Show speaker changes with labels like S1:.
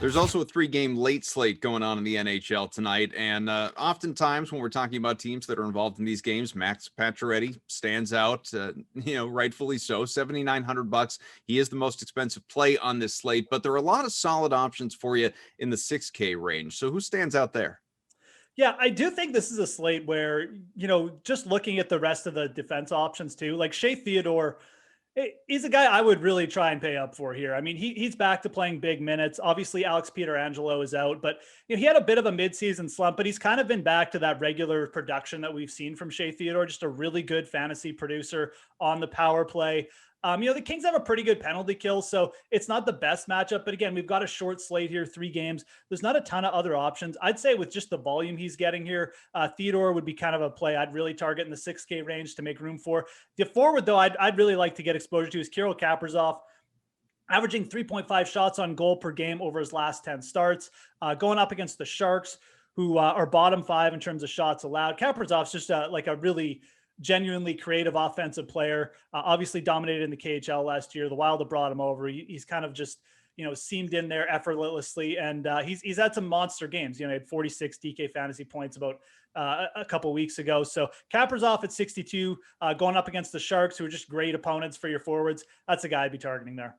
S1: There's also a 3-game late slate going on in the NHL tonight, and oftentimes when we're talking about teams that are involved in these games, Max Pacioretty stands out. Rightfully so. $7,900. He is the most expensive play on this slate, but there are a lot of solid options for you in the 6K range. So who stands out there?
S2: Yeah, I do think this is a slate where, just looking at the rest of the defense options too, like Shea Theodore, he's a guy I would really try and pay up for here. I mean, he's back to playing big minutes. Obviously, Alex Pietrangelo is out, but he had a bit of a midseason slump, but he's kind of been back to that regular production that we've seen from Shea Theodore, just a really good fantasy producer on the power play. The Kings have a pretty good penalty kill, so it's not the best matchup. But again, we've got a short slate here, 3 games. There's not a ton of other options. I'd say with just the volume he's getting here, Theodore would be kind of a play I'd really target in the 6K range to make room for. The forward, though, I'd really like to get exposure to is Kirill Kaprizov, averaging 3.5 shots on goal per game over his last 10 starts, going up against the Sharks, who are bottom 5 in terms of shots allowed. Kaprizov's just like a really genuinely creative offensive player, obviously dominated in the KHL last year. The Wild have brought him over. He's kind of just, seemed in there effortlessly. And he's had some monster games. He had 46 DK fantasy points about a couple weeks ago. So Kaprizov at 62, going up against the Sharks, who are just great opponents for your forwards. That's a guy I'd be targeting there.